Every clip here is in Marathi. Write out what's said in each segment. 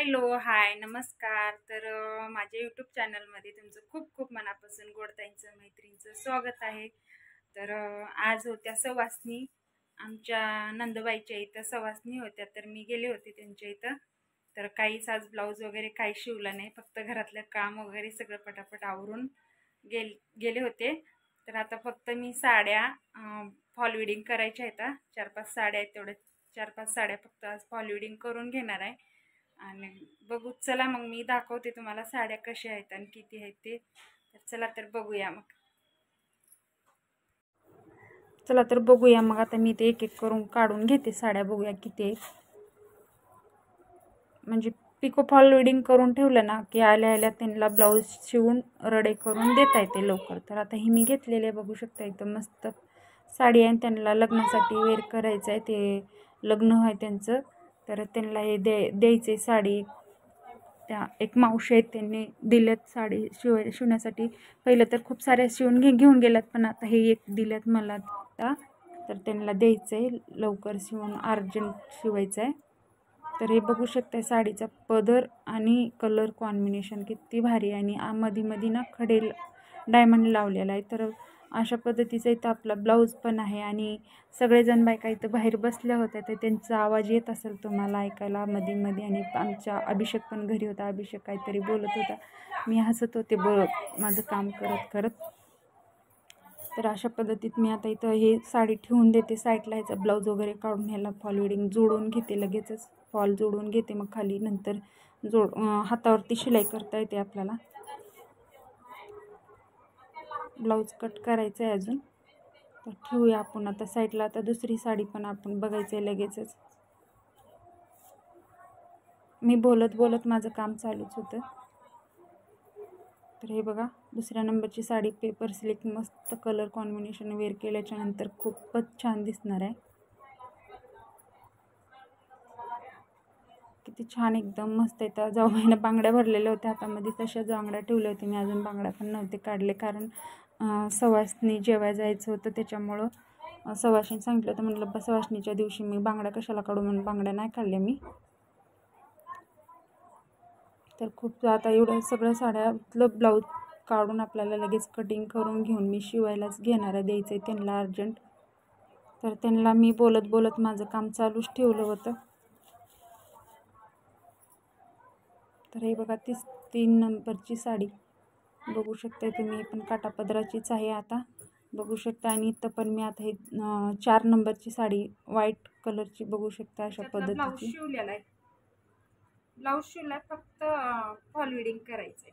हॅलो, हाय, नमस्कार. तर माझ्या यूट्यूब चॅनलमध्ये तुमचं खूप खूप मनापासून गोडताईंचं मैत्रीणचं स्वागत आहे. तर आज होत्या सवासनी आमच्या नंदबाईच्या इथं सवासनी होत्या, तर मी गेले होते त्यांच्या इथं. तर काहीच आज ब्लाऊज वगैरे काही शिवला नाही, फक्त घरातलं काम वगैरे सगळं पटापट आवरून गेले होते. तर आता फक्त मी साड्या फॉल विडिंग करायच्या आहेत. 4-5 साड्या आहेत, तेवढ्या 4-5 साड्या फक्त आज फॉल विडिंग करून घेणार आहे. आणि बघू, चला मग मी दाखवते तुम्हाला साड्या कशा आहेत आणि किती आहेत ते. तर चला तर बघूया मग. आता मी ते एक एक करून काढून घेते साड्या, बघूया किती आहेत. म्हणजे पिको फॉल विडिंग करून ठेवलं ना की आल्या आल्या त्यांना ब्लाऊज शिवून रडे करून देता येते लवकर. तर आता ही मी घेतलेली आहे, बघू शकता. एकदम मस्त साडी आहे, त्यांना लग्नासाठी वेअर करायचं आहे. ते लग्न आहे त्यांचं, तर त्यांना हे द्यायचे साडी. त्या एक मावशी आहेत, त्यांनी दिल्यात साडी शिवण्यासाठी. पहिलं तर खूप साऱ्या घेऊन गेल्यात, पण आता हे एक दिल्यात मला आता. तर त्यांना द्यायचं आहे, लवकर शिवून अर्जंट शिवायचं आहे. तर हे बघू शकता, साडीचा पदर आणि कलर कॉम्बिनेशन किती भारी आहे. आणि मध्ये ना खडे डायमंड लावलेला आहे. तर अशा पद्धतीचं इथं आपला ब्लाऊज पण आहे. आणि सगळेजण बायका इथं बाहेर बसल्या होत्या, तर त्यांचा आवाज येत असेल तुम्हाला ऐकायला मध्ये. आणि आमचा अभिषेक पण घरी होता. अभिषेक काहीतरी बोलत होता, मी हसत होते माझं काम करत. तर अशा पद्धतीत मी आता इथं हे साडी ठेवून देते साईडला. ह्याचा ब्लाऊज वगैरे काढून ह्याला फॉल विडिंग जोडून घेते, लगेचच फॉल जोडून घेते. मग खाली नंतर हातावरती शिलाई करता येते आपल्याला. ब्लाऊज कट करायचं आहे अजून, तर ठेवूया आपण आता साईडला. आता दुसरी साडी पण आपण बघायचं आहे लगेचच. मी बोलत माझं काम चालूच होतं. तर हे बघा, दुसऱ्या नंबरची साडी पेपर सिल्क, मस्त कलर कॉम्बिनेशन वेअर केल्याच्या नंतर खूपच छान दिसणार आहे. किती छान, एकदम मस्त आहे. तर जाऊबाईनं बांगड्या भरलेल्या होत्या हातामध्ये, तशाच बांगड्या ठेवल्या होत्या. मी अजून बांगड्या पण नव्हते काढले, कारण सवासनी जेवायला जायचं होतं. त्याच्यामुळं सवासनी सांगितलं होतं, म्हटलं सवासनीच्या दिवशी मी बांगड्या कशाला काढू, म्हणून बांगड्या नाही काढल्या मी. तर खूप आता एवढं सगळं साड्यातलं ब्लाऊज काढून आपल्याला लगेच कटिंग करून घेऊन मी शिवायलाच घेणार आहे, द्यायचं आहे त्यांना अर्जंट. तर त्यांना मी बोलत माझं काम चालूच ठेवलं होतं. तर हे बघा, 3 नंबरची साडी बघू शकता तुम्ही, पण काटापदराचीच आहे आता, बघू शकता. आणि इथं पण मी आता हे 4 नंबरची साडी व्हाईट कलरची बघू शकता. अशा पद्धतीची ब्लाऊज शिवलाय, फक्त फॉल विडिंग करायचंय.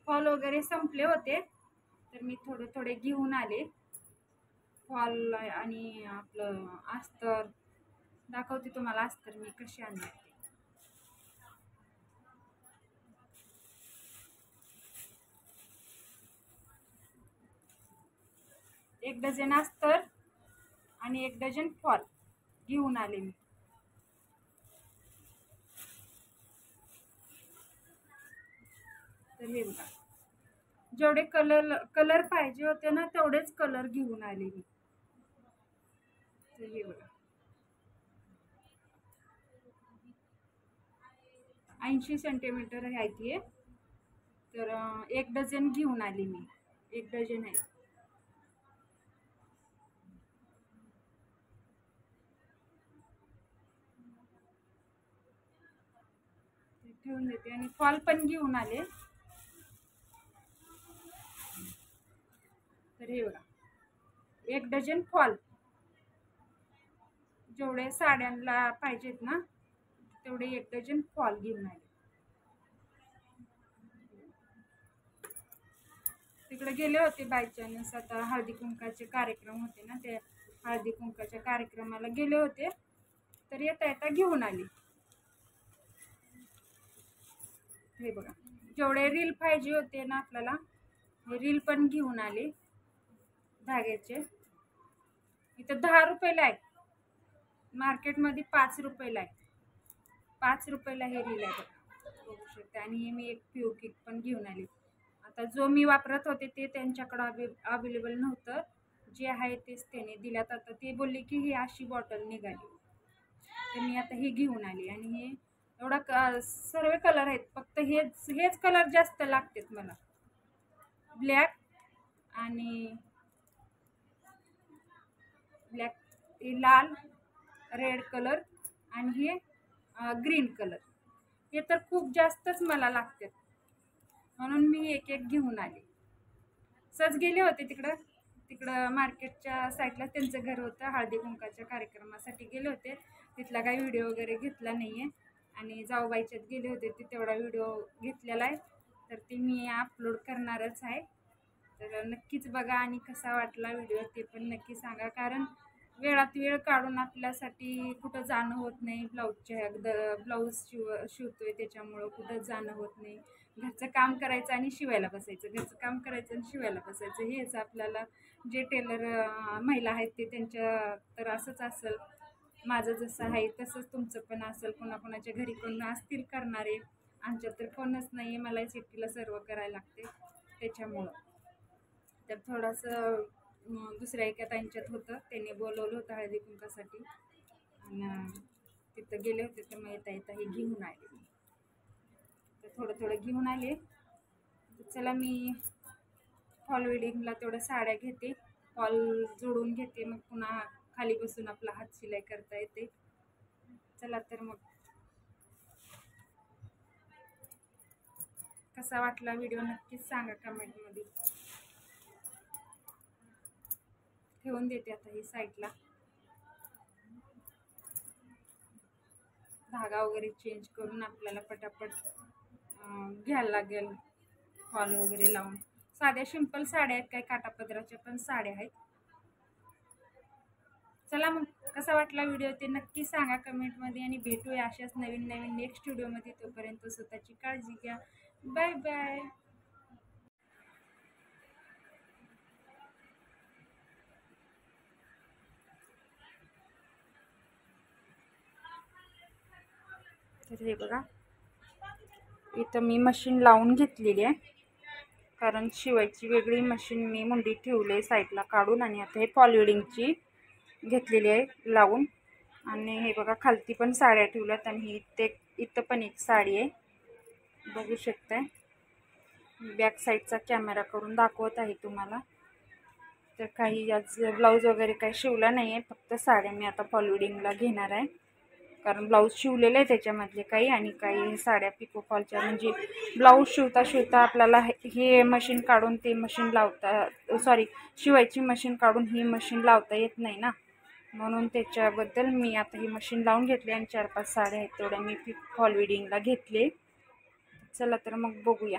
फॉल वगैरे संपले होते, तर मी थोडे घेऊन आले फॉल. आणि आपलं अस्तर दाखवते तुम्हाला, अस्तर मी कशी आणले. 1 डझन अस्तर आणि 1 डझन फॉल घेऊन आले मी. तर हे बघा, जेवढे कलर पाहिजे होते ना, तेवढेच कलर घेऊन आले मी. तर हे बघा, 80 सेंटीमीटर आहे ती. तर 1 डझन घेऊन आली मी, 1 डझन आहे. ठेवून देते. आणि फॉल पण घेऊन आले. तर हे बघा, 1 डझन फॉल, जेवढे साड्यांना पाहिजेत ना तेवढे 1 डझन फॉल घेऊन आले. तिकडे गेले होते बाय चान्स, आता हळदी कुंकाचे कार्यक्रम होते ना, ते हळदी कुंकाच्या कार्यक्रमाला गेले होते. तर येता घेऊन आले. हे बघा, जेवढे रील पाहिजे होते ना आपल्याला, हे रील पण घेऊन आले धाग्याचे. इथं 10 रुपयाला आहे, मार्केटमध्ये 5 रुपयाला आहे. 5 रुपयाला हे रील आहे बघू शकता. आणि हे मी एक प्यू किट पण घेऊन आले. आता जो मी वापरत होते ते त्यांच्याकडं अवेलेबल नव्हतं, जे आहे तेच त्याने दिल्यात. आता ते बोलले की ही अशी बॉटल निघाली, तर मी आता ही घेऊन आली. आणि हे एवढा सर्व कलर आहेत, फक्त हेच कलर जास्त लागतात मला, ब्लॅक आणि लाल, रेड कलर आणि हे ग्रीन कलर, हे तर खूप जास्तच मला लागतात, म्हणून मी एक एक घेऊन आले. सहज गेले होते तिकडं मार्केटच्या साईडला त्यांचं घर होतं, हळदी कुंकाच्या कार्यक्रमासाठी गेले होते. तिथला काही व्हिडिओ वगैरे घेतला नाही आहे, आणि जाऊबाईच्यात गेले होते ते तेवढा व्हिडिओ घेतलेला आहे, तर ते मी अपलोड करणारच आहे. तर नक्कीच बघा आणि कसा वाटला व्हिडिओ ते पण नक्की सांगा, कारण वेळात वेळ काढून आपल्यासाठी कुठं जाणं होत नाही. ब्लाऊज शिवतोय त्याच्यामुळं कुठं जाणं होत नाही. घरचं काम करायचं आणि शिवायला बसायचं, घरचं काम करायचं आणि शिवायला बसायचं, हेच आपल्याला जे टेलर महिला आहेत ते त्यांच्या तर असंच असेल. माझं जसं आहे तसंच तुमचं पण असेल. कोणाकोणाच्या घरी कोण असतील करणारे, आमच्यात तर कोणच नाही, मला एकटीला सर्व करायला लागते. त्याच्यामुळं तर थोडंसं दुसऱ्या एका ताईंच्यात होतं, त्यांनी बोलवलं होतं हळदी कुंकासाठी, आणि तिथं गेले होते. तर मग येता हे घेऊन आले, तर थोडं घेऊन आले. चला मी फॉल वेडिंगला तेवढ्या साड्या घेते, फॉल जोडून घेते, मग पुन्हा खाली बसून आपला हात शिलाई करता येते. चला तर मग कसा वाटला व्हिडिओ नक्कीच सांगा कमेंटमध्ये. ठेवून देते आता ही साईडला, धागा वगैरे चेंज करून आपल्याला पटापट घ्यायला लागेल फॉल वगैरे लावून. साध्या सिंपल साड्या आहेत, काही काटापदराच्या पण साड्या आहेत. चला मग कसा वाटला व्हिडिओ ते नक्की सांगा कमेंटमध्ये, आणि भेटूया अशाच नवीन नेक्स्ट व्हिडिओमध्ये. तोपर्यंत स्वतःची काळजी घ्या. Bye bye. तर हे बघा, इथं मी मशीन लावून घेतलेली आहे, कारण शिवायची वेगळी मशीन मी मुंडी ठेवली आहे साईडला काढून, आणि आता हे फॉल वेडिंगची घेतलेली आहे लावून. आणि हे बघा खालती पण साड्या ठेवल्यात, आणि इथं पण एक साडी आहे, बघू शकताय. बॅक साईडचा कॅमेरा करून दाखवत आहे तुम्हाला. तर काही आज ब्लाऊज वगैरे काही शिवला नाही आहे, फक्त साड्या मी आता फॉल वेडिंगला घेणार आहे, कारण ब्लाऊज शिवलेले आहे त्याच्यामधले काही, आणि काही साड्या पिको फॉलच्या, म्हणजे ब्लाऊज शिवता आपल्याला हे मशीन काढून ते मशीन शिवायची मशीन काढून ही मशीन लावता येत नाही ना, म्हणून त्याच्याबद्दल मी आता ही मशीन लावून घेतली, आणि 4-5 साड्या आहेत तेवढ्या मी फॉल वेडिंगला घेतले. चला तर मग बघूया,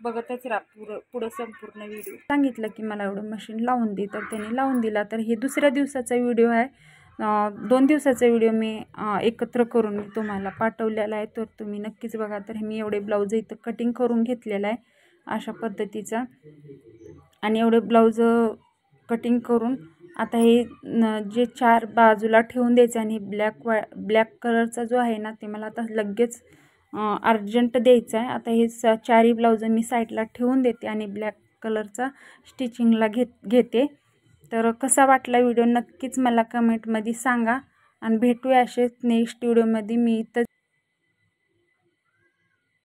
बघतच राहा पुढं संपूर्ण व्हिडिओ. सांगितलं की मला एवढं मशीन लावून दे, तर त्याने लावून दिला. तर हे दुसऱ्या दिवसाचा व्हिडिओ आहे, 2 दिवसाचा व्हिडिओ मी एकत्र करून तुम्हाला पाठवलेला आहे, तर तुम्ही नक्कीच बघा. तर मी एवढे ब्लाऊज इथं कटिंग करून घेतलेला आहे अशा पद्धतीचा, आणि एवढे ब्लाऊज कटिंग करून आता हे जे 4 बाजूला ठेवून द्यायचं, आणि ब्लॅक कलरचा जो आहे ना, ते मला आता लगेच अर्जंट द्यायचं आहे. आता हे 4ही ब्लाऊज मी साईडला ठेवून देते, आणि ब्लॅक कलरचा स्टिचिंगला घेते. तर कसा वाटला व्हिडिओ नक्कीच मला कमेंटमध्ये सांगा, आणि भेटूया असेच नेक्स्ट व्हिडिओमध्ये. मी इथं